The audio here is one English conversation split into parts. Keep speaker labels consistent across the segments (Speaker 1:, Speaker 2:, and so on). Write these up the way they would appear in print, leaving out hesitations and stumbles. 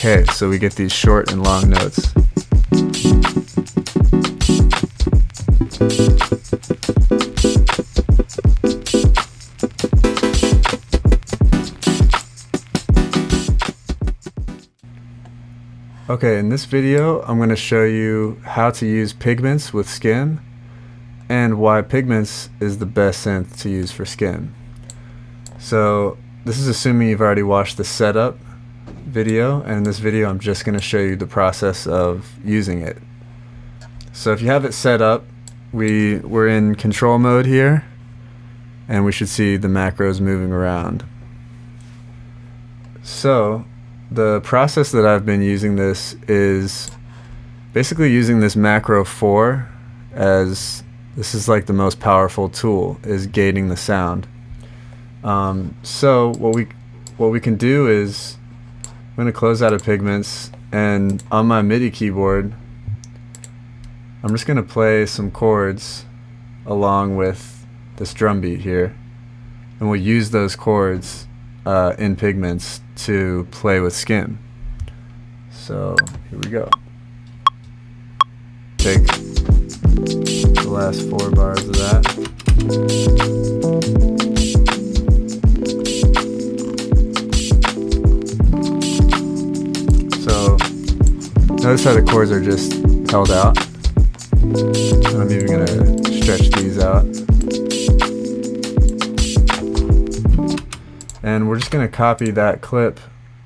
Speaker 1: Okay, so we get these short and long notes. Okay, in this video, I'm going to show you how to use Pigments with Skym and why Pigments is the best synth to use for Skym. So this is assuming you've already watched the setup video, and in this video I'm just going to show you the process of using it. So if you have it set up, we're in control mode here, and we should see the macros moving around. So the process that I've been using this is basically using this macro 4 as this is like the most powerful tool, is gating the sound. So what we can do is I'm going to close out of Pigments, and on my MIDI keyboard I'm just going to play some chords along with this drum beat here, and we'll use those chords in Pigments to play with Skym. So here we go. Take the last 4 bars of that. So notice how the chords are just held out. I'm even going to stretch these out. And we're just going to copy that clip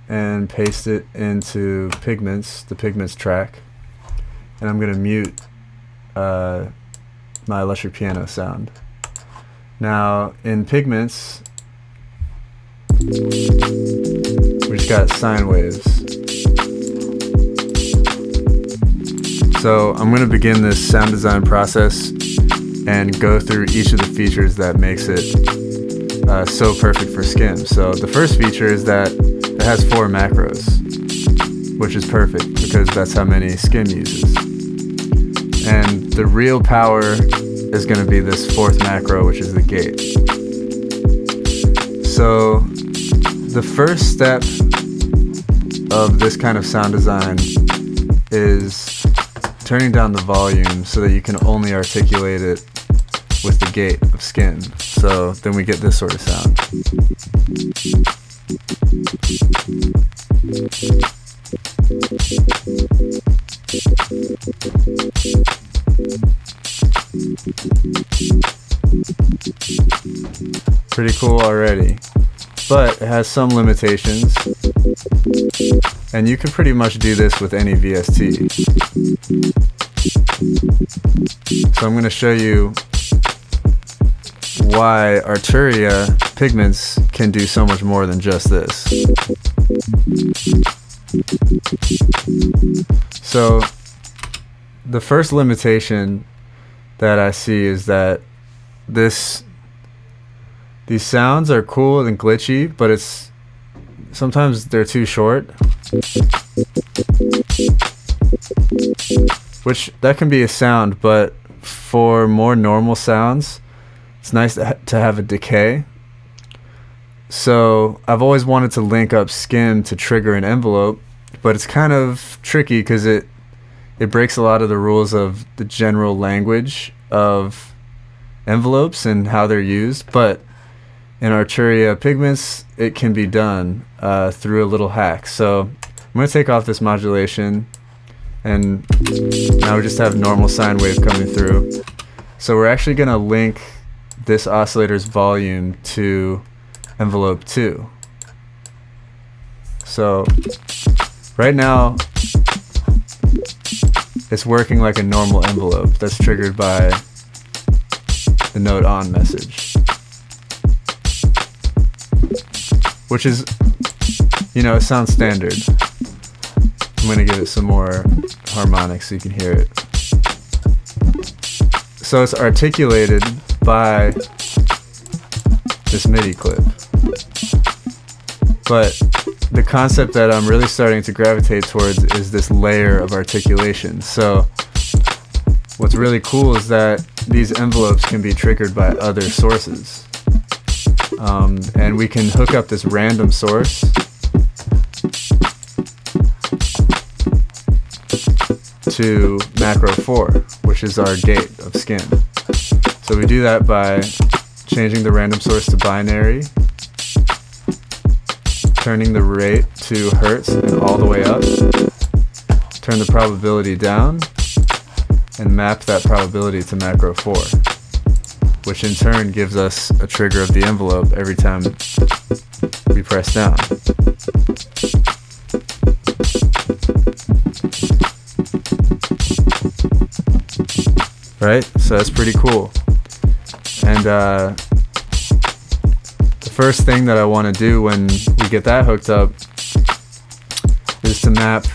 Speaker 1: and paste it into Pigments, the Pigments track. And I'm going to mute my electric piano sound. Now in Pigments, we just got sine waves. So I'm going to begin this sound design process and go through each of the features that makes it so perfect for Skym. So the first feature is that it has 4 macros, which is perfect because that's how many Skym uses. And the real power is going to be this 4th macro, which is the gate. So the first step of this kind of sound design is turning down the volume so that you can only articulate it with the gate of Skym. So then we get this sort of sound. Pretty cool already, but it has some limitations, and you can pretty much do this with any VST. So I'm going to show you why Arturia Pigments can do so much more than just this. So the first limitation that I see is that these sounds are cool and glitchy, but sometimes they're too short, which that can be a sound, but for more normal sounds it's nice to have a decay. So I've always wanted to link up Skym to trigger an envelope, but it's kind of tricky because it breaks a lot of the rules of the general language of envelopes and how they're used. But in Arturia Pigments, it can be done through a little hack. So I'm going to take off this modulation, and now we just have normal sine wave coming through. So we're actually going to link this oscillator's volume to envelope 2. So right now it's working like a normal envelope that's triggered by the note on message, which is, it sounds standard. I'm going to give it some more harmonics so you can hear it. So it's articulated by this MIDI clip. But the concept that I'm really starting to gravitate towards is this layer of articulation. So what's really cool is that these envelopes can be triggered by other sources. And we can hook up this random source to macro 4, which is our gate of Skym. So we do that by changing the random source to binary, turning the rate to hertz and all the way up, turn the probability down, and map that probability to macro 4, which in turn gives us a trigger of the envelope every time we press down. Right? So that's pretty cool. And the first thing that I want to do when we get that hooked up is to map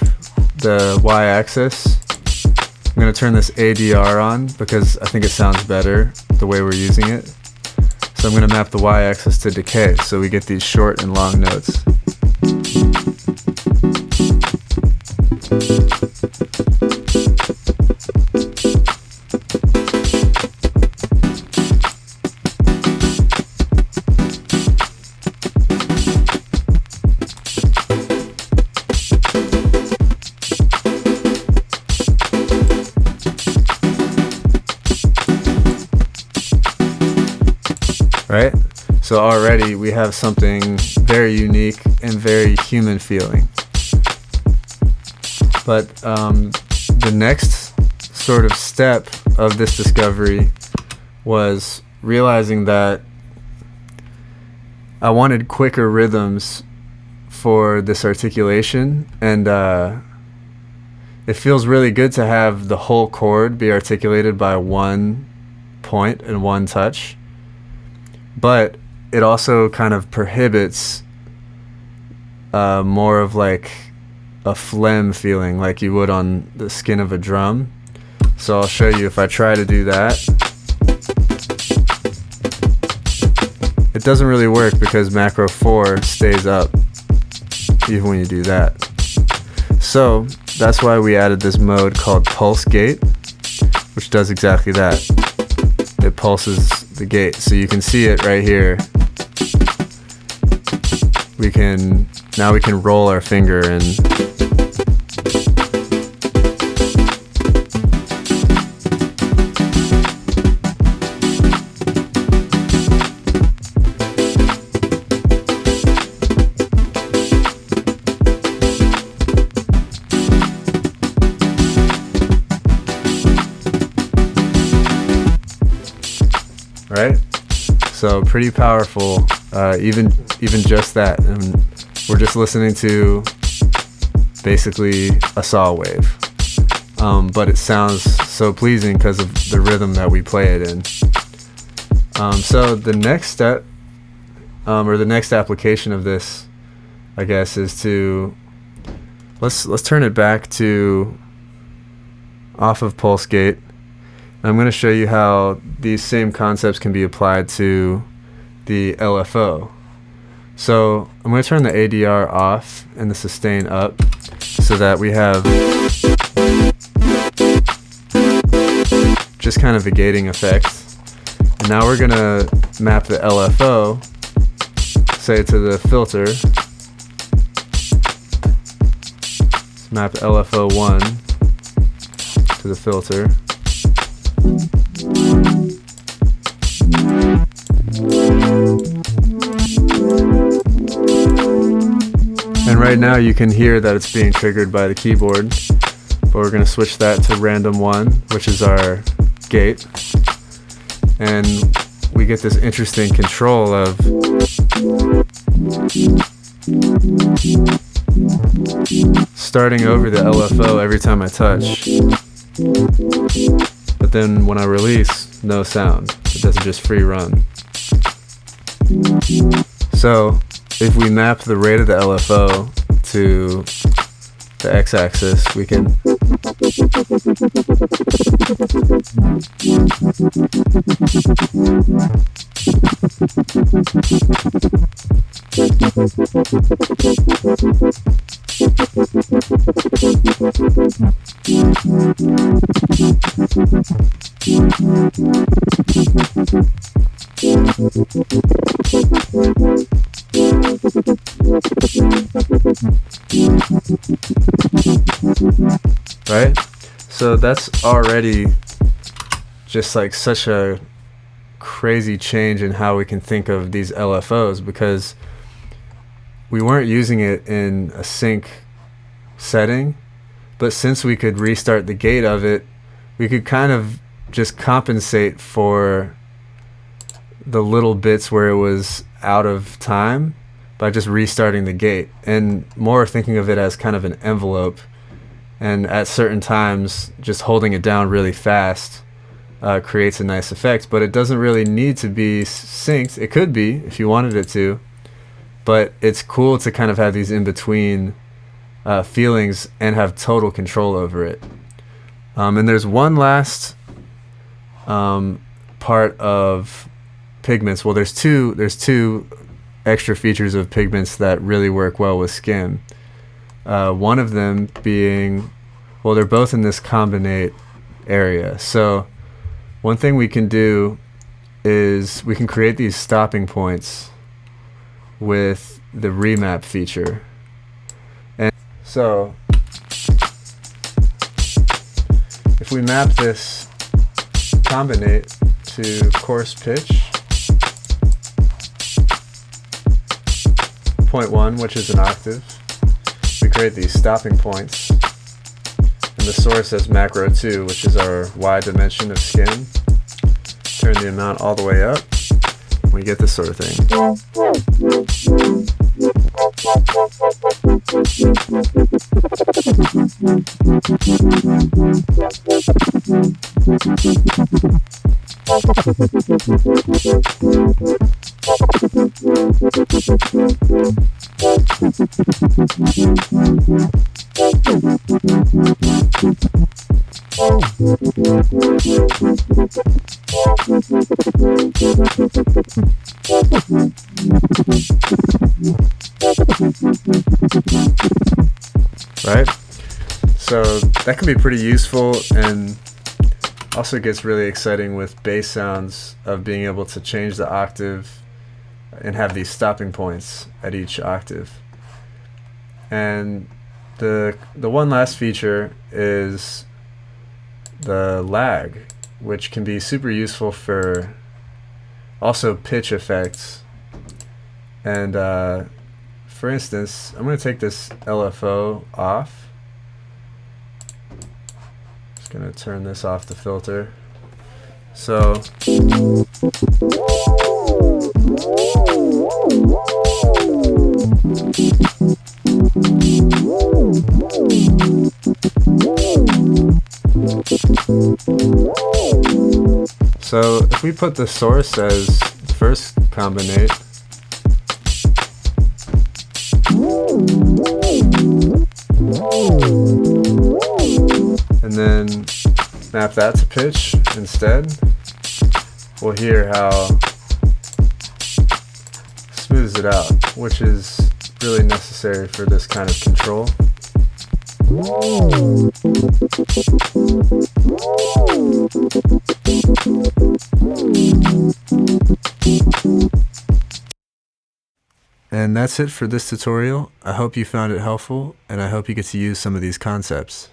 Speaker 1: the y-axis. I'm going to turn this ADR on because I think it sounds better the way we're using it. So I'm going to map the y-axis to decay so we get these short and long notes. Right? So already we have something very unique and very human feeling. But the next sort of step of this discovery was realizing that I wanted quicker rhythms for this articulation, and it feels really good to have the whole chord be articulated by one point and one touch. But it also kind of prohibits more of like a phlegm feeling like you would on the skin of a drum. So I'll show you if I try to do that. It doesn't really work because macro 4 stays up even when you do that. So that's why we added this mode called pulse gate, which does exactly that. It pulses the gate, so you can see it right here. Now we can roll our finger and right? So pretty powerful, even just that. And we're just listening to basically a saw wave, but it sounds so pleasing because of the rhythm that we play it in. So the next step, or the next application of this, I guess, is to let's turn it back to off of pulse gate. I'm going to show you how these same concepts can be applied to the LFO. So I'm going to turn the ADR off and the sustain up so that we have just kind of a gating effect. And now we're going to map the LFO, say to the filter. Let's map LFO 1 to the filter. And right now you can hear that it's being triggered by the keyboard, but we're going to switch that to random 1, which is our gate, and we get this interesting control of starting over the LFO every time I touch, but then when I release, no sound. It doesn't just free run. So if we map the rate of the LFO to the x-axis, we can right? So that's already just like such a crazy change in how we can think of these LFOs, because we weren't using it in a sync setting, but since we could restart the gate of it, we could kind of just compensate for the little bits where it was out of time by just restarting the gate, and more thinking of it as kind of an envelope, and at certain times just holding it down really fast creates a nice effect. But it doesn't really need to be synced. It could be if you wanted it to, but it's cool to kind of have these in between feelings and have total control over it. And there's one last part of Pigments. Well, there's two extra features of Pigments that really work well with Skym. One of them being, well, they're both in this combinate area. So one thing we can do is we can create these stopping points with the remap feature. And so if we map this combinate to coarse pitch 0.1, which is an octave, we create these stopping points, and the source as macro 2, which is our Y dimension of Skym. Turn the amount all the way up, we get this sort of thing. Right? So that can be pretty useful, and also gets really exciting with bass sounds of being able to change the octave and have these stopping points at each octave. And the one last feature is the lag, which can be super useful for also pitch effects. And for instance, I'm going to take this LFO off. Just going to turn this off the filter. So if we put the source as the first combinate, and then map that to pitch instead, we'll hear how smooths it out, which is really necessary for this kind of control. And that's it for this tutorial. I hope you found it helpful, and I hope you get to use some of these concepts.